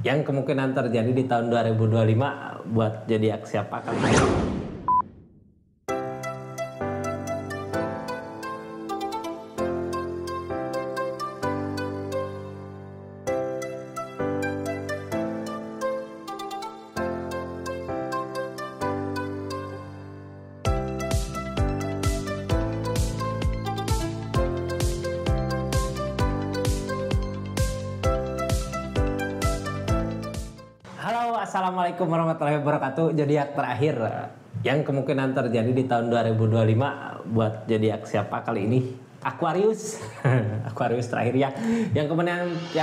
Yang kemungkinan terjadi di tahun 2025 buat zodiak siapa kali ini? Halo, assalamualaikum warahmatullahi wabarakatuh. Zodiak terakhir yang kemungkinan terjadi di tahun 2025 buat zodiak siapa kali ini? Aquarius. Aquarius terakhir ya. Yang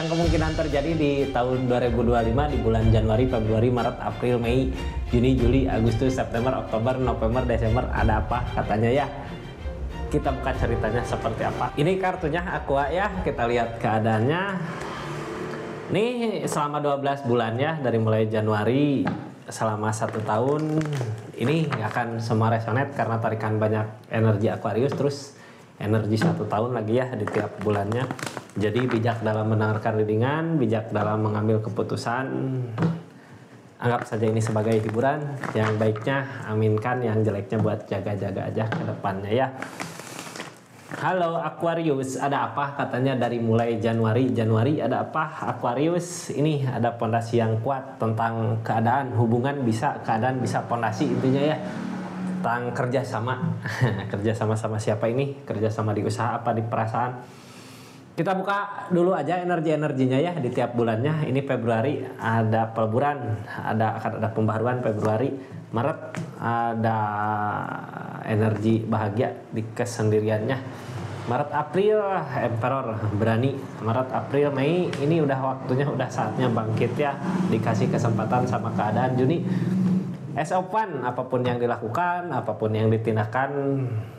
kemungkinan terjadi di tahun 2025 di bulan Januari, Februari, Maret, April, Mei, Juni, Juli, Agustus, September, Oktober, November, Desember. Ada apa katanya ya? Kita buka ceritanya seperti apa. Ini kartunya Aqua ya. Kita lihat keadaannya. Nih selama 12 bulan ya, dari mulai Januari selama 1 tahun ini akan semua resonate karena tarikan banyak energi Aquarius, terus energi 1 tahun lagi ya di tiap bulannya. Jadi bijak dalam mendengarkan readingan, bijak dalam mengambil keputusan. Anggap saja ini sebagai hiburan. Yang baiknya aminkan, yang jeleknya buat jaga-jaga aja ke depannya ya. Halo Aquarius, ada apa katanya dari mulai Januari ada apa Aquarius? Ini ada pondasi yang kuat tentang keadaan hubungan, keadaan bisa pondasi intinya ya, tentang kerjasama. Kerjasama sama siapa ini? Kerjasama di usaha apa di perasaan? Kita buka dulu aja energinya ya di tiap bulannya. Ini Februari ada peleburan, akan ada pembaharuan. Februari, Maret ada energi bahagia di kesendiriannya. Maret, April Emperor berani. Maret, April, Mei ini udah waktunya, udah saatnya bangkit ya, dikasih kesempatan sama keadaan. Juni as open, apapun yang dilakukan, apapun yang ditindakkan,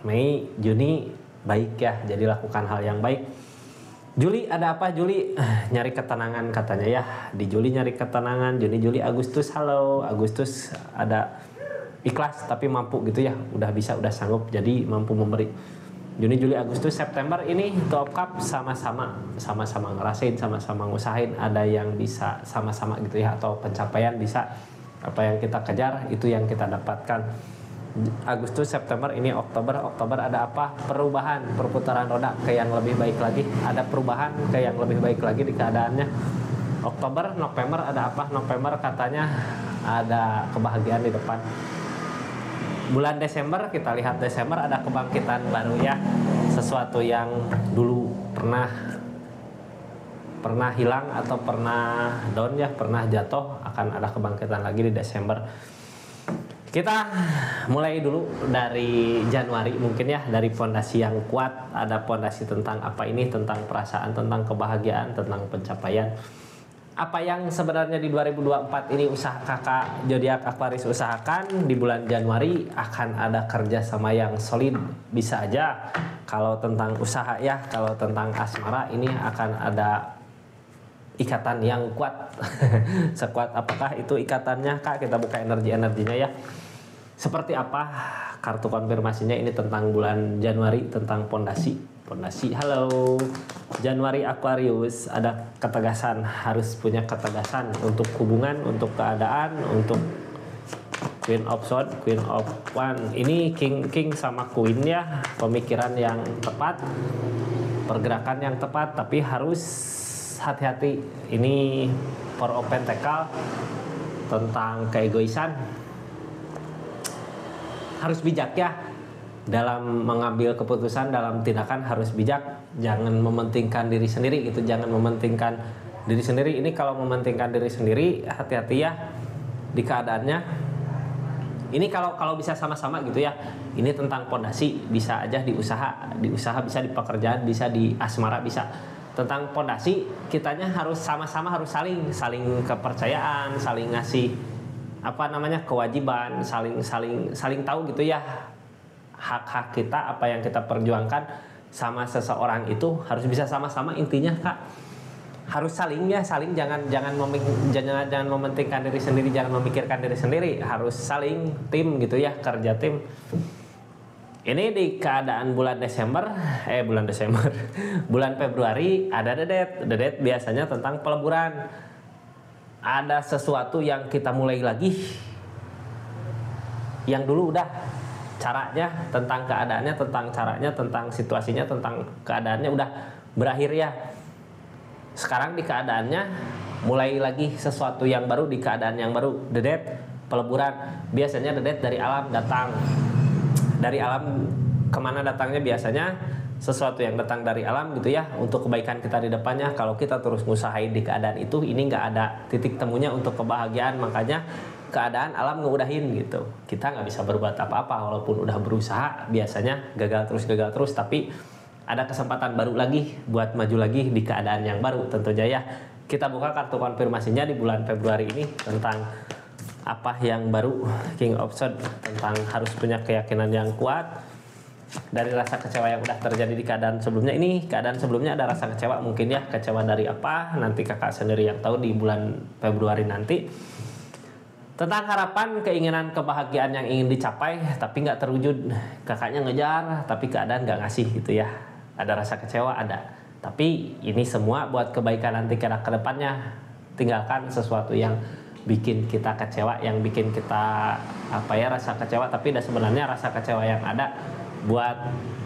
Mei, Juni baik ya, jadi lakukan hal yang baik. Juli ada apa Juli? Nyari ketenangan katanya ya. Di Juli nyari ketenangan. Juni, Juli, Agustus. Halo Agustus, ada ikhlas tapi mampu gitu ya. Udah bisa, udah sanggup, jadi mampu memberi. Juni, Juli, Agustus, September ini Two of Cups sama-sama ngerasain, sama-sama ngusahain. Ada yang bisa sama-sama gitu ya, atau pencapaian bisa. Apa yang kita kejar itu yang kita dapatkan. Agustus, September ini Oktober ada apa? Perubahan, perputaran roda ke yang lebih baik lagi. Ada perubahan ke yang lebih baik lagi di keadaannya. Oktober, November ada apa? November katanya ada kebahagiaan di depan. Bulan Desember, kita lihat Desember ada kebangkitan baru ya. Sesuatu yang dulu pernah hilang atau pernah down ya, pernah jatuh, akan ada kebangkitan lagi di Desember. Kita mulai dulu dari Januari mungkin ya, dari fondasi yang kuat. Ada fondasi tentang apa ini? Tentang perasaan, tentang kebahagiaan, tentang pencapaian. Apa yang sebenarnya di 2024 ini usaha kakak zodiak Aquarius usahakan di bulan Januari, akan ada kerjasama yang solid. Bisa aja kalau tentang usaha ya, kalau tentang asmara ini akan ada ikatan yang kuat. Sekuat apakah itu ikatannya kak? Kita buka energinya ya. Seperti apa kartu konfirmasinya? Ini tentang bulan Januari, tentang pondasi. Halo Januari Aquarius, ada ketegasan, harus punya ketegasan untuk hubungan, untuk keadaan, untuk Queen of Swords, Queen of Wands. Ini King sama Queen ya, pemikiran yang tepat, pergerakan yang tepat, tapi harus hati-hati. Ini Four of Pentacles tentang keegoisan. Harus bijak ya dalam mengambil keputusan, dalam tindakan harus bijak. Jangan mementingkan diri sendiri gitu, jangan mementingkan diri sendiri. Ini kalau mementingkan diri sendiri, hati-hati ya di keadaannya. Ini kalau bisa sama-sama gitu ya. Ini tentang pondasi, bisa aja di usaha bisa di pekerjaan, bisa di asmara, bisa. Tentang pondasi, kitanya harus sama-sama, harus saling kepercayaan, saling ngasih kewajiban, saling tahu gitu ya, hak-hak kita, apa yang kita perjuangkan sama seseorang itu harus bisa sama-sama. Intinya kak, harus saling, jangan mementingkan diri sendiri, jangan memikirkan diri sendiri, harus saling, tim gitu ya, kerja tim. Ini di keadaan bulan bulan Februari ada The Death biasanya tentang peleburan. ada sesuatu yang kita mulai lagi, yang dulu udah caranya, tentang keadaannya, tentang caranya, tentang situasinya, tentang keadaannya udah berakhir ya. Sekarang di keadaannya mulai lagi sesuatu yang baru di keadaan yang baru. Dedet, peleburan. Biasanya dedet dari alam datang. Dari alam kemana datangnya? Biasanya sesuatu yang datang dari alam gitu ya, untuk kebaikan kita di depannya. Kalau kita terus ngusahain di keadaan itu, ini nggak ada titik temunya untuk kebahagiaan. Makanya keadaan alam ngeudahin gitu. Kita nggak bisa berbuat apa-apa walaupun udah berusaha, biasanya gagal terus, tapi ada kesempatan baru lagi buat maju lagi di keadaan yang baru tentunya ya. Kita buka kartu konfirmasinya di bulan Februari ini tentang apa yang baru. King of Swords, tentang harus punya keyakinan yang kuat dari rasa kecewa yang udah terjadi di keadaan sebelumnya. Ini keadaan sebelumnya ada rasa kecewa mungkin ya. Kecewa dari apa? Nanti kakak sendiri yang tahu di bulan Februari nanti. Tentang harapan, keinginan, kebahagiaan yang ingin dicapai tapi nggak terwujud. Kakaknya ngejar tapi keadaan nggak ngasih gitu ya. Ada rasa kecewa, ada. Tapi ini semua buat kebaikan nanti ke depannya. Tinggalkan sesuatu yang bikin kita kecewa, yang bikin kita rasa kecewa, tapi sebenarnya rasa kecewa yang ada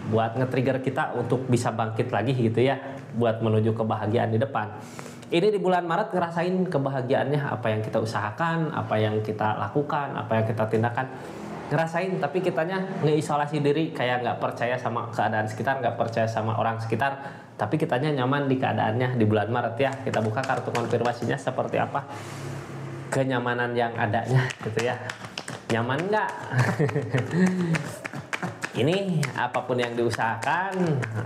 buat nge-trigger kita untuk bisa bangkit lagi gitu ya, buat menuju kebahagiaan di depan. Ini di bulan Maret ngerasain kebahagiaannya, apa yang kita usahakan, apa yang kita lakukan, apa yang kita tindakan, ngerasain. Tapi kitanya ngeisolasi diri, kayak nggak percaya sama keadaan sekitar, nggak percaya sama orang sekitar, tapi kitanya nyaman di keadaannya di bulan Maret ya. Kita buka kartu konfirmasinya seperti apa kenyamanan yang adanya gitu ya. Nyaman nggak? Ini apapun yang diusahakan,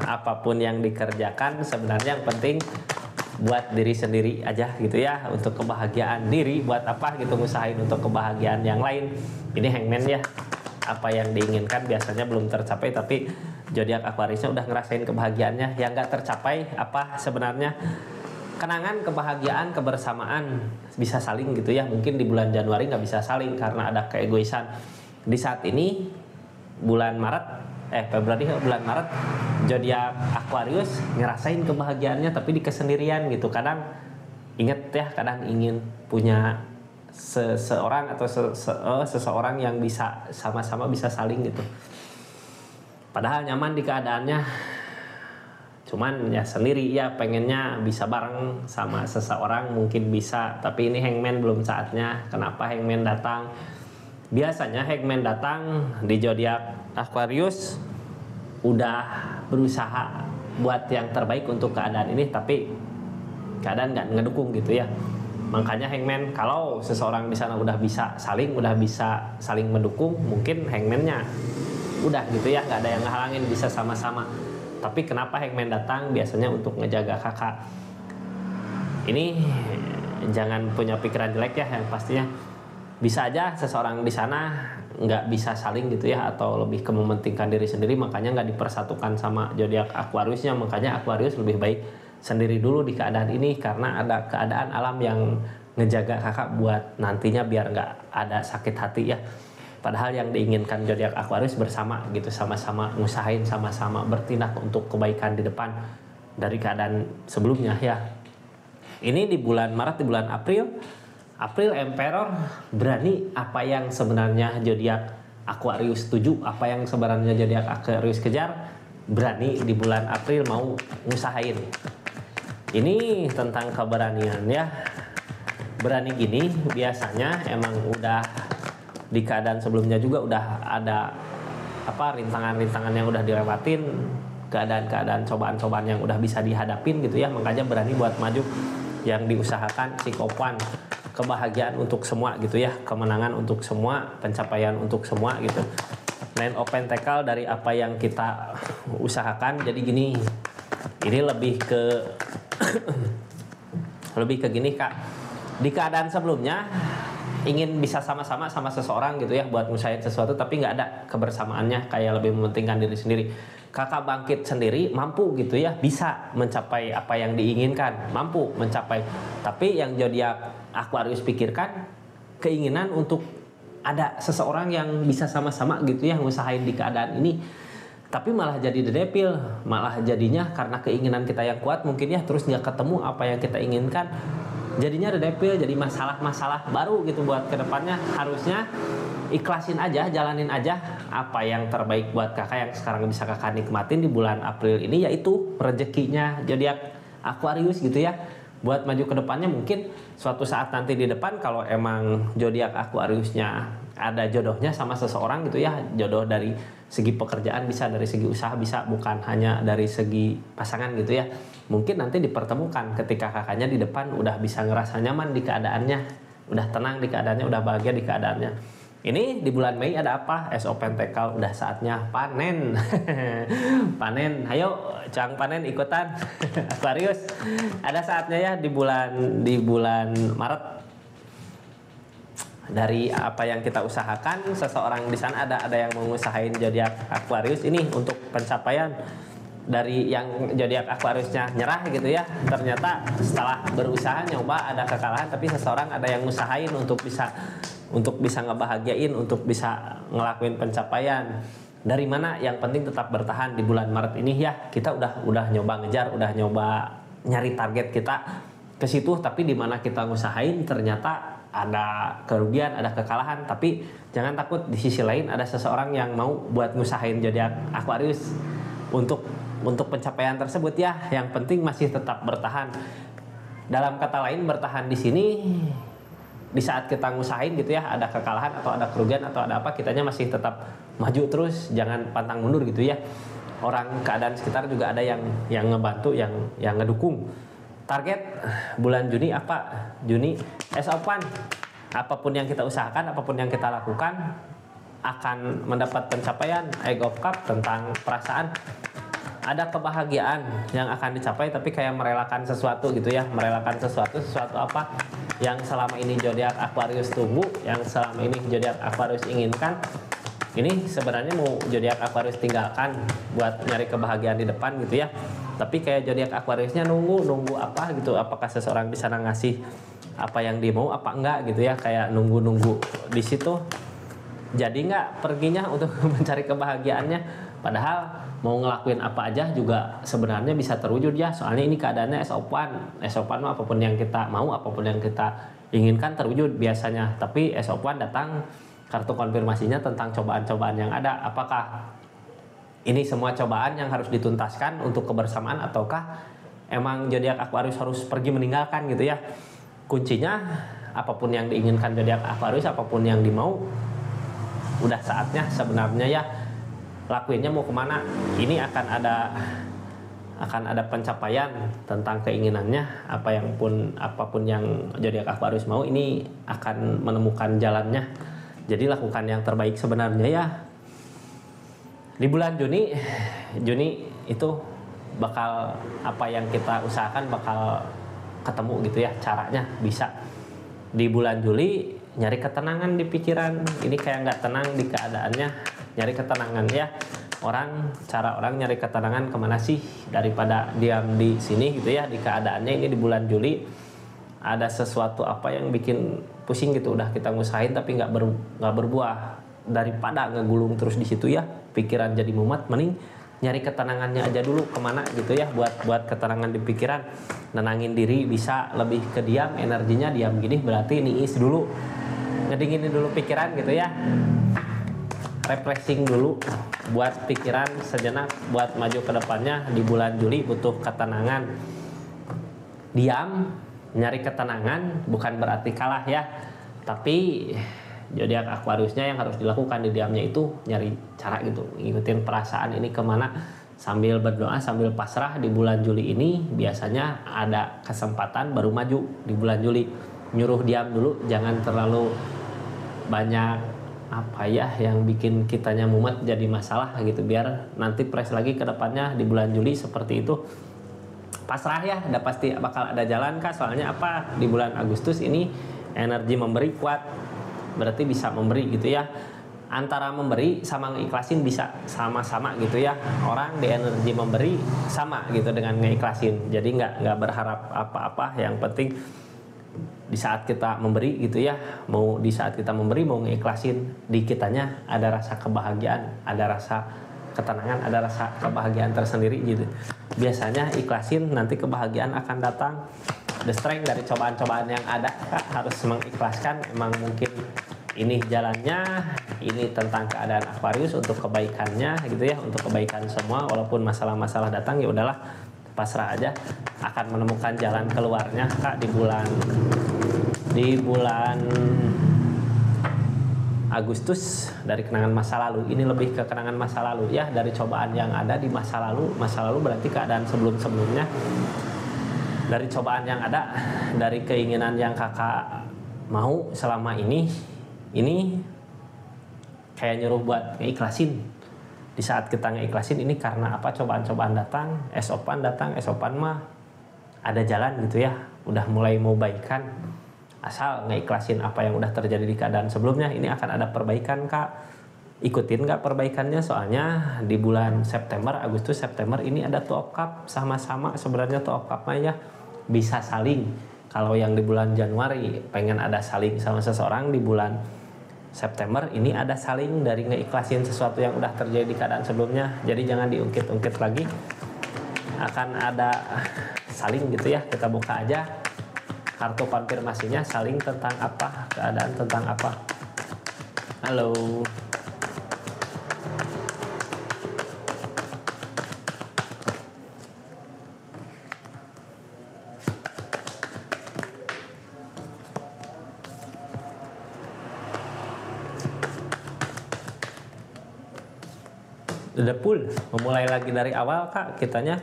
apapun yang dikerjakan, sebenarnya yang penting buat diri sendiri aja gitu ya, untuk kebahagiaan diri. Buat apa gitu ngusahain untuk kebahagiaan yang lain. Ini Hangman ya, apa yang diinginkan biasanya belum tercapai, tapi zodiak Aquariusnya udah ngerasain kebahagiaannya. Yang gak tercapai apa sebenarnya? Kenangan, kebahagiaan, kebersamaan, bisa saling gitu ya. Mungkin di bulan Januari nggak bisa saling karena ada keegoisan. Di saat ini bulan Februari, bulan Maret, zodiak Aquarius ngerasain kebahagiaannya tapi di kesendirian gitu. Kadang inget ya, kadang ingin punya seseorang atau seseorang yang bisa sama-sama bisa saling gitu. Padahal nyaman di keadaannya, cuman ya sendiri ya, pengennya bisa bareng sama seseorang, mungkin bisa. Tapi ini Hangman belum saatnya. Kenapa Hangman datang? Biasanya Hangman datang di zodiak Aquarius udah berusaha buat yang terbaik untuk keadaan ini, tapi keadaan nggak ngedukung gitu ya. Makanya Hangman, kalau seseorang di sana udah bisa saling mendukung, mungkin Hangman-nya udah gitu ya, nggak ada yang ngehalangin, bisa sama-sama. Tapi kenapa Hangman datang? Biasanya untuk ngejaga kakak. Ini jangan punya pikiran jelek ya, yang pastinya bisa aja seseorang di sana nggak bisa saling gitu ya, atau lebih ke mementingkan diri sendiri, makanya nggak dipersatukan sama zodiak Aquariusnya. Makanya Aquarius lebih baik sendiri dulu di keadaan ini, karena ada keadaan alam yang ngejaga kakak buat nantinya biar nggak ada sakit hati ya. Padahal yang diinginkan zodiak Aquarius bersama gitu, sama-sama ngusahain, sama-sama bertindak untuk kebaikan di depan dari keadaan sebelumnya ya. Ini di bulan Maret, di bulan April Emperor, berani apa yang sebenarnya zodiak Aquarius tuju, apa yang sebenarnya zodiak Aquarius kejar, berani di bulan April mau ngusahain. Ini tentang keberanian ya. Berani gini biasanya emang udah di keadaan sebelumnya juga udah ada rintangan-rintangan yang udah dilewatin, keadaan-keadaan cobaan-cobaan yang udah bisa dihadapin gitu ya. Makanya berani buat maju, yang diusahakan psikopan, kebahagiaan untuk semua gitu ya, kemenangan untuk semua, pencapaian untuk semua gitu. Nine of Pentacle dari apa yang kita usahakan. Jadi gini, ini lebih ke gini kak, di keadaan sebelumnya ingin bisa sama-sama sama seseorang gitu ya, buat ngusahain sesuatu, tapi nggak ada kebersamaannya, kayak lebih mementingkan diri sendiri. Kakak bangkit sendiri, mampu gitu ya, bisa mencapai apa yang diinginkan, mampu mencapai. Tapi yang zodiak Aquarius pikirkan, keinginan untuk ada seseorang yang bisa sama-sama gitu ya ngusahain di keadaan ini, tapi malah jadi the devil, malah jadinya karena keinginan kita yang kuat mungkin ya, terus nggak ketemu apa yang kita inginkan, jadinya redepil, jadi masalah-masalah baru gitu buat kedepannya. Harusnya ikhlasin aja, jalanin aja apa yang terbaik buat kakak yang sekarang bisa kakak nikmatin di bulan April ini, yaitu rezekinya zodiak Aquarius gitu ya. Buat maju ke depannya mungkin suatu saat nanti di depan kalau emang zodiak Aquariusnya ada jodohnya sama seseorang gitu ya, jodoh dari segi pekerjaan bisa, dari segi usaha bisa, bukan hanya dari segi pasangan gitu ya. Mungkin nanti dipertemukan ketika kakaknya di depan udah bisa ngerasa nyaman di keadaannya, udah tenang di keadaannya, udah bahagia di keadaannya. Ini di bulan Mei ada apa? Es Open Tekal udah saatnya panen. Panen, ayo Cang panen ikutan. Aquarius. Ada saatnya ya di bulan Maret. Dari apa yang kita usahakan, seseorang di sana ada yang mengusahain zodiak Aquarius ini untuk pencapaian. Dari yang zodiak Aquariusnya nyerah gitu ya, ternyata setelah berusaha nyoba ada kekalahan, tapi seseorang ada yang ngusahain untuk bisa ngebahagiain, untuk bisa ngelakuin pencapaian. Dari mana yang penting tetap bertahan di bulan Maret ini ya. Kita udah nyoba ngejar, udah nyoba nyari target kita ke situ, tapi di mana kita ngusahain ternyata ada kerugian, ada kekalahan. Tapi jangan takut, di sisi lain ada seseorang yang mau buat ngusahain zodiak Aquarius untuk pencapaian tersebut ya. Yang penting masih tetap bertahan. Dalam kata lain, bertahan di sini di saat kita ngusahain gitu ya, ada kekalahan atau ada kerugian atau ada apa, kitanya masih tetap maju terus, jangan pantang mundur gitu ya. Orang keadaan sekitar juga ada yang ngebantu, yang ngedukung. Target bulan Juni apa? Juni es Open. Apapun yang kita usahakan, apapun yang kita lakukan akan mendapat pencapaian. Egg of Cup tentang perasaan. Ada kebahagiaan yang akan dicapai, tapi kayak merelakan sesuatu gitu ya, merelakan sesuatu apa yang selama ini zodiak Aquarius tunggu, yang selama ini zodiak Aquarius inginkan. Ini sebenarnya mau zodiak Aquarius tinggalkan buat nyari kebahagiaan di depan gitu ya. Tapi kayak zodiak Aquariusnya nunggu apa gitu, apakah seseorang bisa ngasih apa yang dia mau apa enggak gitu ya, kayak nunggu di situ. Jadi nggak perginya untuk mencari kebahagiaannya, padahal mau ngelakuin apa aja juga sebenarnya bisa terwujud ya. Soalnya ini keadaannya es Open mah apapun yang kita mau, apapun yang kita inginkan terwujud biasanya. Tapi es Open datang kartu konfirmasinya tentang cobaan-cobaan yang ada. Apakah ini semua cobaan yang harus dituntaskan untuk kebersamaan, ataukah emang zodiak Aquarius harus pergi meninggalkan gitu ya. Kuncinya apapun yang diinginkan zodiak Aquarius, apapun yang dimau, udah saatnya sebenarnya ya lakuinnya mau kemana. Ini akan ada pencapaian tentang keinginannya. Apapun yang zodiak Aquarius mau, ini akan menemukan jalannya. Jadi lakukan yang terbaik sebenarnya ya. Di bulan Juni itu bakal apa yang kita usahakan bakal ketemu gitu ya, caranya bisa. Di bulan Juli nyari ketenangan di pikiran, ini kayak nggak tenang di keadaannya, nyari ketenangan ya. Cara orang nyari ketenangan kemana sih daripada diam di sini gitu ya. Di keadaannya ini di bulan Juli ada sesuatu apa yang bikin pusing gitu, udah kita ngusahain tapi nggak berbuah. Daripada ngegulung terus di situ ya, pikiran jadi mumet, mending nyari ketenangannya aja dulu kemana gitu ya, buat ketenangan di pikiran, nenangin diri, bisa lebih ke diam, energinya diam gini berarti niis dulu, ngedinginin dulu pikiran gitu ya, refreshing dulu buat pikiran sejenak, buat maju ke depannya. Di bulan Juli butuh ketenangan, diam, nyari ketenangan bukan berarti kalah ya, tapi zodiak Aquariusnya yang harus dilakukan di diamnya itu nyari cara gitu, ngikutin perasaan ini kemana, sambil berdoa, sambil pasrah. Di bulan Juli ini biasanya ada kesempatan baru maju di bulan Juli. Nyuruh diam dulu, jangan terlalu banyak apa ya yang bikin kitanya mumet jadi masalah gitu, biar nanti press lagi ke depannya. Di bulan Juli seperti itu, pasrah ya, udah pasti bakal ada jalan kak. Soalnya apa, di bulan Agustus ini energi memberi kuat, berarti bisa memberi gitu ya. Antara memberi sama ngeikhlasin bisa sama-sama gitu ya. Orang di energi memberi sama gitu dengan ngeikhlasin. Jadi nggak berharap apa-apa. Yang penting di saat kita memberi gitu ya, mau di saat kita memberi mau ngeikhlasin, di kitanya ada rasa kebahagiaan, ada rasa ketenangan, ada rasa kebahagiaan tersendiri gitu. Biasanya ikhlasin, nanti kebahagiaan akan datang. the strength dari cobaan-cobaan yang ada, Kak, harus mengikhlaskan. Emang mungkin ini jalannya, ini tentang keadaan Aquarius untuk kebaikannya gitu ya, untuk kebaikan semua. Walaupun masalah-masalah datang, ya udahlah, pasrah aja, akan menemukan jalan keluarnya, Kak, di bulan Agustus. Dari kenangan masa lalu, ini lebih ke kenangan masa lalu ya, dari cobaan yang ada di masa lalu. Masa lalu berarti keadaan sebelum-sebelumnya. Dari cobaan yang ada, dari keinginan yang kakak mau selama ini kayak nyuruh buat ngeikhlasin. Di saat kita ngeikhlasin ini karena apa? Cobaan-cobaan datang, esopan datang, esopan mah ada jalan gitu ya, udah mulai mau baikan. Asal ngeikhlasin apa yang udah terjadi di keadaan sebelumnya, ini akan ada perbaikan, Kak. Ikutin nggak perbaikannya? Soalnya di bulan September, Agustus, September ini ada two of cup, sama-sama sebenarnya two of cup ya bisa saling. Kalau yang di bulan Januari pengen ada saling sama seseorang, di bulan September ini ada saling dari ngeikhlasin sesuatu yang udah terjadi di keadaan sebelumnya. Jadi jangan diungkit-ungkit lagi, akan ada saling gitu ya. Kita buka aja kartu konfirmasinya, saling tentang apa, keadaan tentang apa. Halo. The Pool, memulai lagi dari awal, Kak. Kitanya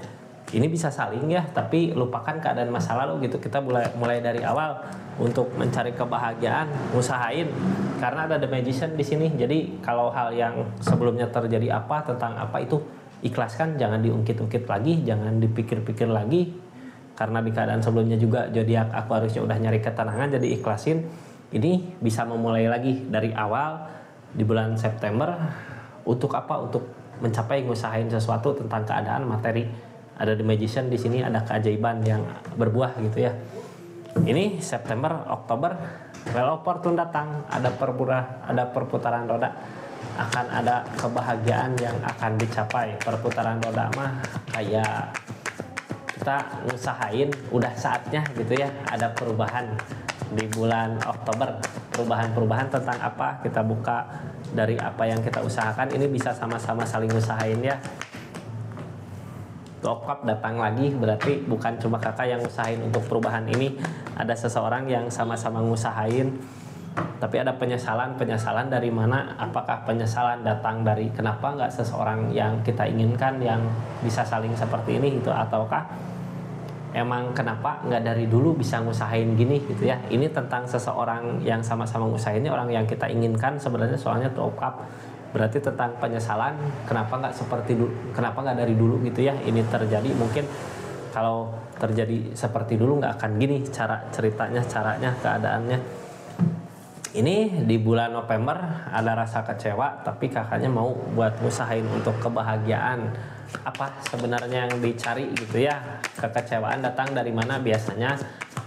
ini bisa saling ya, tapi lupakan keadaan masa lalu gitu. Kita mulai dari awal untuk mencari kebahagiaan, usahain. Karena ada The Magician di sini. Jadi kalau hal yang sebelumnya terjadi apa, tentang apa itu ikhlaskan, jangan diungkit-ungkit lagi, jangan dipikir-pikir lagi. Karena di keadaan sebelumnya juga zodiak Aquariusnya udah nyari ketenangan, jadi ikhlasin. Ini bisa memulai lagi dari awal di bulan September. Untuk apa? Untuk mencapai ngusahain sesuatu tentang keadaan materi. Ada The Magician di sini, ada keajaiban yang berbuah gitu ya. Ini September, Oktober, well opportune datang, ada perputaran roda, akan ada kebahagiaan yang akan dicapai. Perputaran roda mah kayak kita ngusahain, udah saatnya gitu ya, ada perubahan di bulan Oktober. Perubahan tentang apa? Kita buka dari apa yang kita usahakan. Ini bisa sama-sama saling usahain ya. Two of Cup datang lagi, berarti bukan cuma kakak yang usahain untuk perubahan ini, ada seseorang yang sama-sama ngusahain, tapi ada penyesalan dari mana? Apakah penyesalan datang dari kenapa nggak seseorang yang kita inginkan yang bisa saling seperti ini gitu, ataukah emang kenapa nggak dari dulu bisa ngusahain gini gitu ya? Ini tentang seseorang yang sama-sama ngusahainnya orang yang kita inginkan sebenarnya, soalnya Two of Cup berarti tentang penyesalan, kenapa nggak seperti dulu, kenapa nggak dari dulu gitu ya ini terjadi. Mungkin kalau terjadi seperti dulu nggak akan gini caranya, keadaannya. Ini di bulan November ada rasa kecewa, tapi kakaknya mau buat usahain untuk kebahagiaan. Apa sebenarnya yang dicari gitu ya? Kekecewaan datang dari mana? Biasanya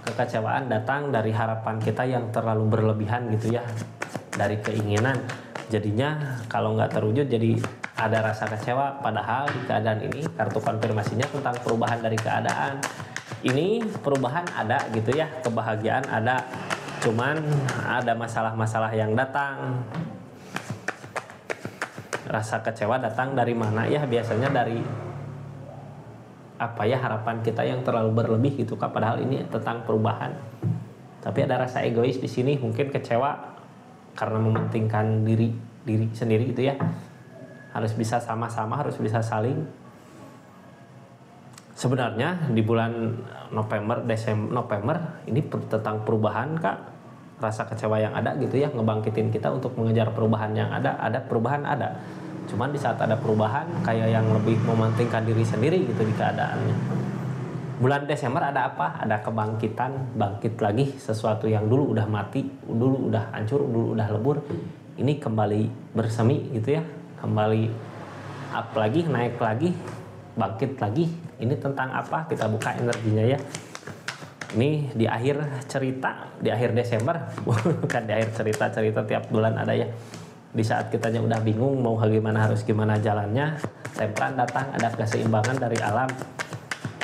kekecewaan datang dari harapan kita yang terlalu berlebihan gitu ya, dari keinginan. Jadinya kalau nggak terwujud jadi ada rasa kecewa. Padahal di keadaan ini kartu konfirmasinya tentang perubahan dari keadaan. Ini perubahan ada gitu ya, kebahagiaan ada, cuman ada masalah-masalah yang datang. Rasa kecewa datang dari mana ya? Biasanya dari apa ya, harapan kita yang terlalu berlebih gitu Kak. Padahal ini tentang perubahan. Tapi ada rasa egois di sini, mungkin kecewa karena mementingkan diri sendiri gitu ya. Harus bisa sama-sama, harus bisa saling. Sebenarnya di bulan November ini tentang perubahan Kak. Rasa kecewa yang ada gitu ya, ngebangkitin kita untuk mengejar perubahan yang ada perubahan ada. Cuman di saat ada perubahan kayak yang lebih mementingkan diri sendiri gitu di keadaannya. Bulan Desember ada apa? Ada kebangkitan, bangkit lagi sesuatu yang dulu udah mati, dulu udah hancur, dulu udah lebur. Ini kembali bersemi gitu ya, kembali up lagi, naik lagi, bangkit lagi. Ini tentang apa? Kita buka energinya ya. Ini di akhir cerita, di akhir Desember, bukan di akhir cerita tiap bulan ada ya. Di saat kitanya udah bingung mau gimana, harus gimana jalannya, Temperan datang, ada keseimbangan dari alam.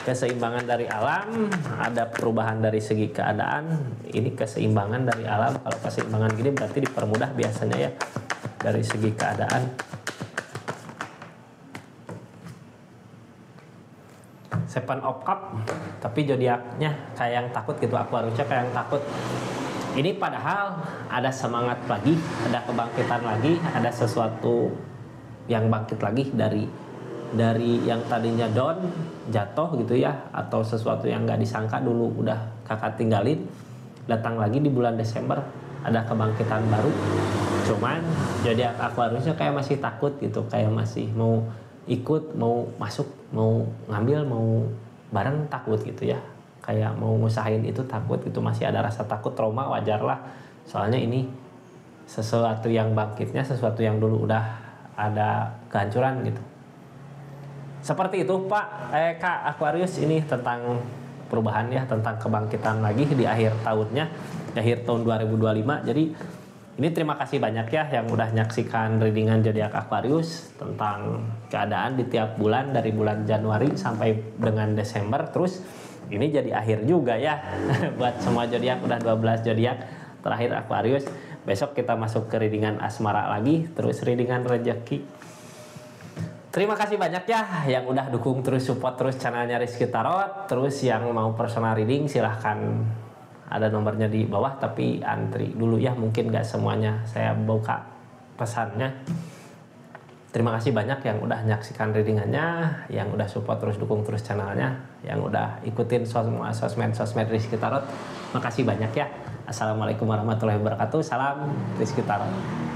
keseimbangan dari alam, ada perubahan dari segi keadaan. Ini keseimbangan dari alam. Kalau keseimbangan gini berarti dipermudah biasanya ya dari segi keadaan. Seven of Cup, tapi zodiaknya kayak yang takut gitu, Aquariusnya kayak yang takut. Ini padahal ada semangat lagi, ada kebangkitan lagi, ada sesuatu yang bangkit lagi dari yang tadinya down, jatuh gitu ya, atau sesuatu yang nggak disangka dulu udah kakak tinggalin, datang lagi di bulan Desember, ada kebangkitan baru. Cuman zodiak Aquariusnya kayak masih takut gitu, kayak masih mau ikut, mau masuk, mau ngambil, mau bareng, takut gitu ya, kayak mau ngusahain itu takut gitu, masih ada rasa takut, trauma, wajar lah, soalnya ini sesuatu yang bangkitnya, sesuatu yang dulu udah ada kehancuran gitu. Seperti itu Pak, Kak Aquarius, ini tentang perubahan ya, tentang kebangkitan lagi di akhir tahunnya, di akhir tahun 2025. Jadi ini terima kasih banyak ya yang udah nyaksikan readingan zodiak Aquarius tentang keadaan di tiap bulan dari bulan Januari sampai dengan Desember. Terus ini jadi akhir juga ya buat semua zodiak, udah 12 zodiak terakhir Aquarius. Besok kita masuk ke readingan asmara lagi, terus readingan rezeki. Terima kasih banyak ya yang udah dukung terus, support terus channelnya Rizky Tarot. Terus yang mau personal reading silahkan, ada nomornya di bawah, tapi antri dulu ya, mungkin gak semuanya saya buka pesannya. Terima kasih banyak yang udah nyaksikan readingannya, yang udah support terus, dukung terus channelnya, yang udah ikutin semua sosmed Rizky Tarot. Makasih banyak ya. Assalamualaikum warahmatullahi wabarakatuh. Salam Rizky Tarot.